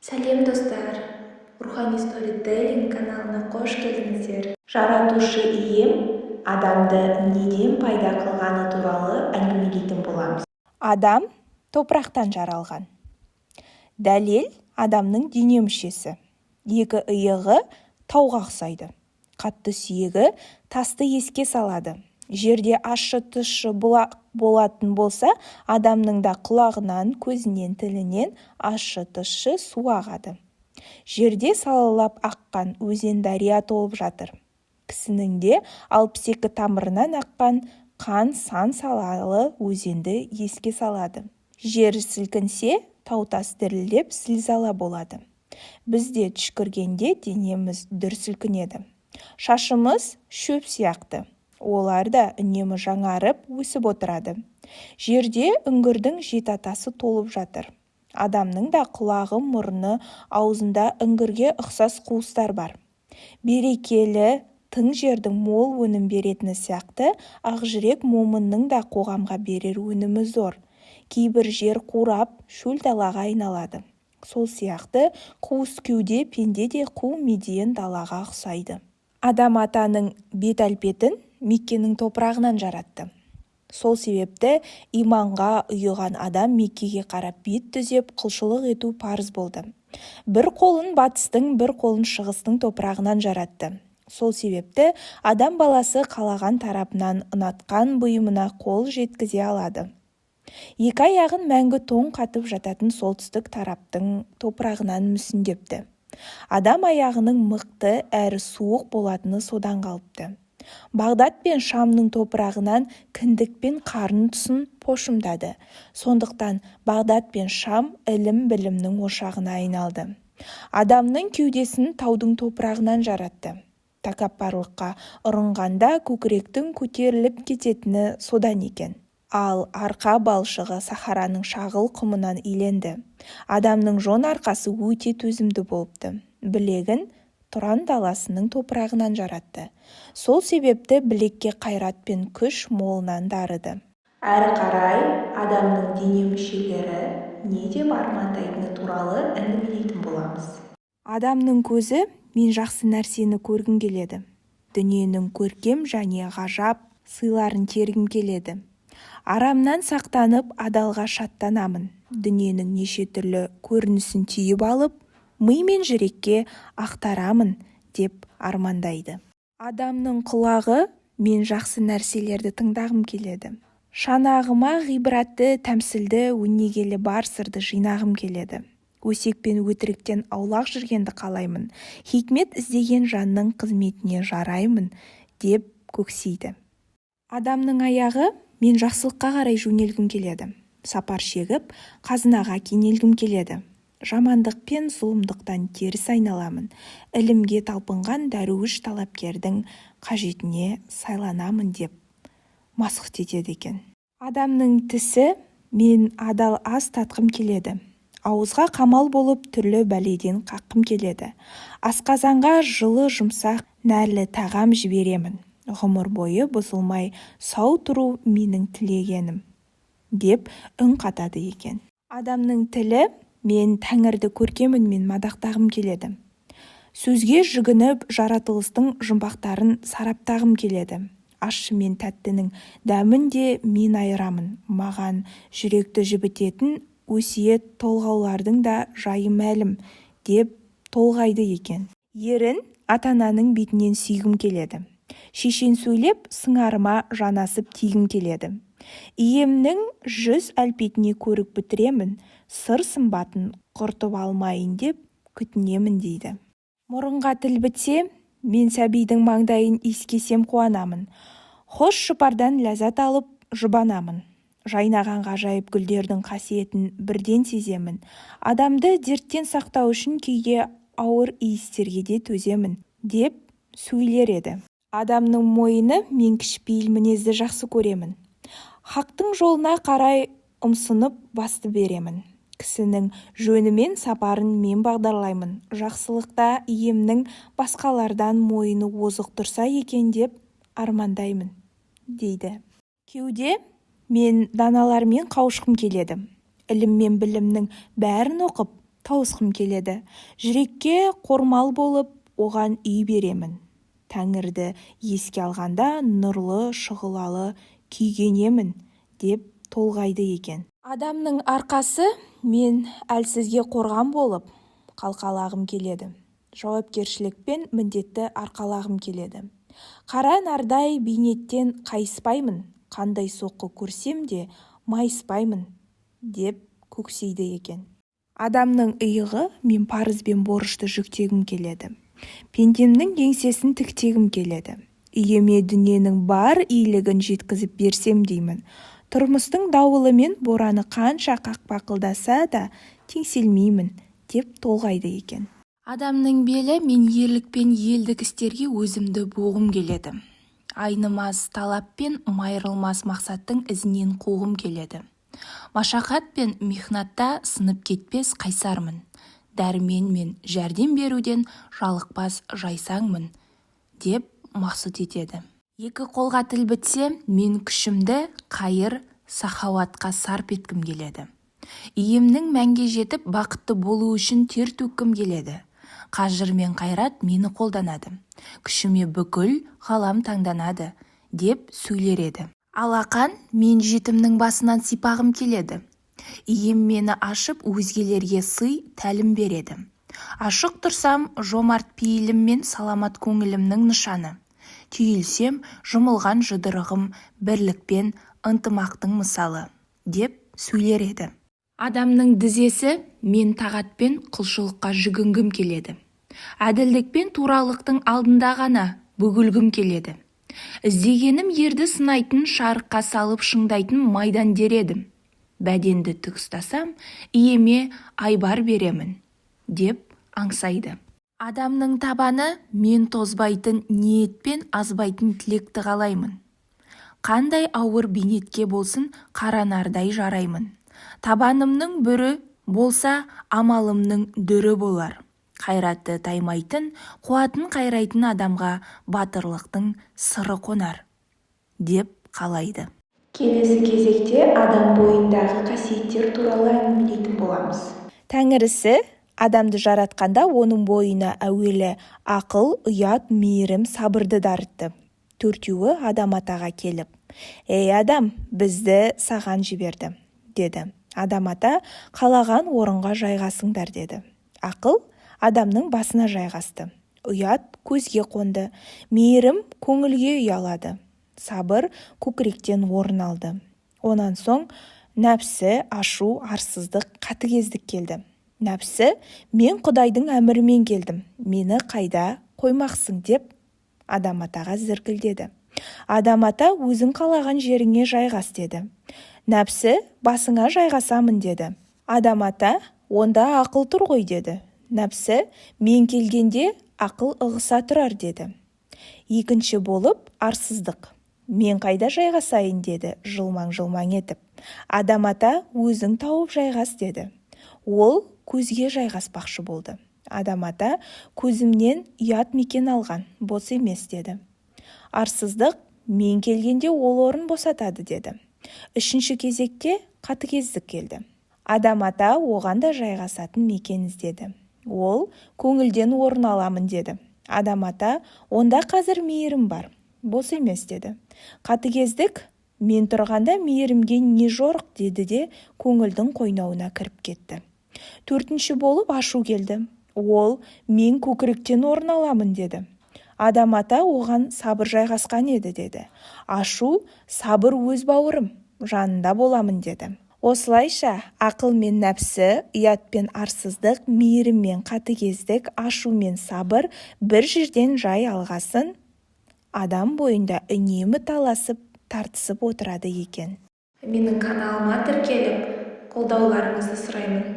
Сәлем достар, Рухани Storytelling каналына қош келдіңіздер. Жаратушы ием адамды неден пайда қылғаны туралы әңгімелейтін боламыз. Адам топырақтан жаралған. Дәлел адамның дене мүшесі. Екі иығы тауға ұқсайды. Қатты сүйегі тасты еске салады. Жерде ащы тұщы болатын болса, адамның да құлағынан, көзінен, тілінен ащы тұщы су ағады. Жерде салалап аққан өзен дария толып жатыр. Кісінің де 62 тамырынан аққан қан сан салалы өзенді еске салады. Жер сілкінсе, тау-тас дірілдеп зілзала болады. Бізде түшкіргенде денеміз дүр сілкінеді. Шашымыз шөп сияқты. Олар да үнемі жаңарып өсіп отырады. Жерде үңгірдің жетатасы толып жатыр. Адамның да құлағы, мұрны, аузында үңгірге ұқсас қуыстар бар. Берекелі, тың жердің мол өнім беретіні сияқты, ақжүрек момынның да қоғамға берер өнімі зор. Кейбір жер қурап, шөл далаға айналады. Сол сияқты қуыс кеуде пенде де қу медиен далаға ұқсайды. Адам атаның бет әлпетін Меккенің топырағынан жаратты. Сол себепті иманға ұйыған адам Меккеге қарап бет түзеп құлшылық ету парыз болды. Бір қолын батыстың, бір қолын шығыстың топырағынан жаратты. Сол себепті адам баласы қалаған тарапынан ұнатқан бұйымына қол жеткізе алады. Екі аяғын мәңгі тоң қатып жататын солтүстік тараптың топырағынан мүсіндепті. Адам аяғының мықты әрі суық болатыны содан қалыпты. Бағдат пен Шамның топырағынан кіндік пен қарын тұсын пошымдады. Сондықтан Бағдат пен Шам ілім-білімнің ошағына айналды. Адамның кеудесін таудың топырағынан жаратты. Тәкаппарлыққа ұрынғанда көкіректің көтеріліп кететіні содан екен. Ал арқа балшығы Сахараның шағыл құмынан иленді. Адамның жон арқасы өте төзімді болыпты. Білегін Тұран даласының топырағынан жаратты. Сол себепті білекке қайрат пен күш молынан дарыды. Әрі қарай адамның дене мүшелері не деп армандайтыны туралы әңгімелейтін боламыз. Адамның көзі мен жақсы нәрсені көргім келеді. Дүниенің көркем және ғажап сыйларын тергім келеді. Арамнан сақтанып, адалға шаттанамын. Дүниенің неше түрлі көрінісін түйіп алып, ми мен жүрекке ақтарамын деп армандайды. Адамның құлағы мен жақсы нәрселерді тыңдағым келеді. Шанағыма ғибратты, тәмсілді, өнегелі бар сырды жинағым келеді. Өсек пен өтіріктен аулақ жүргенді қалаймын. Хикмет іздеген жанның қызметіне жараймын деп көксейді. Адамның аяғы мен жақсылыққа қарай жөнелгім келеді. Сапар шегіп, қазынаға кенелгім келеді. Жамандық пен зұлымдықтан теріс айналамын. Ілімге талпынған дәруіш талапкердің қажетіне сайланамын деп масқұт етеді екен. Адамның тісі мен адал ас татқым келеді. Ауызға қамал болып түрлі бәледен қаққым келеді. Асқазанға жылы жұмсақ нәрлі тағам жіберемін. Ғұмыр бойы бұзылмай сау тұру менің тілегенім деп үн қатады екен. Адамның тілі мен Тәңірді көркемінмен мадақтағым келеді. Сөзге жүгініп, жаратылыстың жұмбақтарын сараптағым келеді. Ащы мен тәттінің дәмін де мен айырамын. Маған жүректі жібітетін өсиет толғаулардың да жайы мәлім деп толғайды екен. Ерін ата-ананың бетінен сүйгім келеді. Шешен сөйлеп, сыңарыма жанасып тигім келеді. Иемнің жүз әлпетіне көрік бітіремін, сыр сымбатын құртып алмайын деп күтінемін дейді. Мұрынға тіл бітсе, мен сәбидің маңдайын иіскесем қуанамын. Хош жұпардан ләззат алып жұбанамын. Жайнаған ғажайып гүлдердің қасиетін бірден сеземін. Адамды дерттен сақтау үшін кейде ауыр иістерге де төземін деп сөйлер еді. Адамның мойыны мен кішіпейіл мінезді жақсы көремін. Хақтың жолына қарай ұмсынып басты беремін. Кісінің жөнімен сапарын мен бағдарлаймын. Жақсылықта иемнің басқалардан мойыны озық тұрса екен деп армандаймын, дейді. Кеуде мен даналармен қауышқым келеді. Ілім мен білімнің бәрін оқып, тауысқым келеді. Жүрекке қормал болып, оған үй беремін. Тәңірді еске алғанда нұрлы, шұғылалы күйгенемін, деп толғайды екен. Адамның арқасы мен әлсізге қорған болып, қалқалағым келеді. Жауапкершілікпен міндетті арқалағым келеді. Қара нардай бейнеттен қайыспаймын, қандай соққы көрсем де майыспаймын, деп көксейді екен. Адамның иығы мен парыз бен борышты жүктегім келеді. Пендемнің еңсесін тіктегім келеді. Иеме дүниенің бар иелігін жеткізіп берсем деймін. Тұрмыстың дауылы мен бораны қанша қақпақылдаса да теңселмеймін, деп толғайды екен. Адамның белі мен ерлікпен елдік істерге өзімді боғым келеді. Айнымас талап пен майырылмас мақсаттың ізінен қуғым келеді. Машақат пен михнатта сынып кетпес қайсармын. Дәрмен мен жәрдем беруден жалықпас жайсаңмын, деп мақсұт етеді. Екі қолға тіл бітсе, мен күшімді қайыр сахауатқа сарп еткім келеді. Иемнің мәнге жетіп бақытты болу үшін тер төккім келеді. Қажыр мен қайрат мені қолданады. Күшіме бүкіл ғалам таңданады, деп сөйлер еді. Алақан мен жетімнің басынан сипағым келеді. Ием мені ашып өзгелерге сый тәлім береді. Ашық тұрсам жомарт пейілім мен саламат көңілімнің нышаны. Түйілсем жұмылған жұдырығым бірлік пен ынтымақтың мысалы, деп сөйлер еді. Адамның дізесі мен тағатпен құлшылыққа жүгінгім келеді. Әділдік пен туралықтың алдында ғана бүгілгім келеді. Іздегенім ерді сынайтын, шарыққа салып шыңдайтын майдан дер едім. Бәденді тік ұстасам, иеме айбар беремін, деп аңсайды. Адамның табаны мен тозбайтын ниетпен азбайтын тілекті қалаймын. Қандай ауыр бейнетке болсын қаранардай жараймын. Табанымның бүрі болса амалымның дүрі болар. Қайратты таймайтын, қуатын қайрайтын адамға батырлықтың сыры қонар, деп қалайды. Келесі кезекте адам бойындағы қасиеттер туралы әңгімелейтін боламыз. Тәңірісі адамды жаратқанда оның бойына әуелі ақыл, ұят, мейірім, сабырды дарытты. Төртеуі адам атаға келіп, «Ей адам, бізді саған жіберді», деді. Адам ата қалаған орынға жайғасыңдар деді. Ақыл адамның басына жайғасты. Ұят көзге қонды. Мейірім көңілге ұялады. Сабыр көкіректен орын алды. Онан соң нәпсі, ашу, арсыздық, қатыгездік келді. Нәпсі, мен Құдайдың әмірімен келдім, мені қайда қоймақсың, деп адам атаға зіркілдеді. Адам ата өзің қалаған жеріңе жайғас деді. Нәпсі, басыңа жайғасамын деді. Адам ата, онда ақыл тұр ғой деді. Нәпсі, мен келгенде ақыл ығыса тұрар деді. Екінші болып арсыздық. Мен қайда жайғасайын деді, жылмаң-жылмаң етіп. Адам ата, өзің тауып жайғас деді. Ол көзге жайғаспақшы болды. Адам ата, көзімнен ұят мекен алған, бос емес деді. Арсыздық, мен келгенде ол орын босатады деді. Үшінші кезекте қатыгездік келді. Адам ата оған да жайғасатын мекен іздеді. Ол көңілден орын аламын деді. Адам ата, онда қазір мейірім бар, бос емес деді. Қатыгездік, мен тұрғанда мейірімге не жорық деді де көңілдің қойнауына кіріп кетті. Төртінші болып ашу келді. Ол мен көкіректен орын аламын деді. Адам ата оған сабыр жайғасқан еді деді. Ашу, сабыр өз бауырым, жанында боламын деді. Осылайша ақыл мен нәпсі, ұят пен арсыздық, мейірім мен қатыгездік, ашу мен сабыр бір жерден жай алғасын, адам бойында үнемі таласып, тартысып отырады екен. Менің каналыма тіркеліп, қолдауларыңызды сұраймын.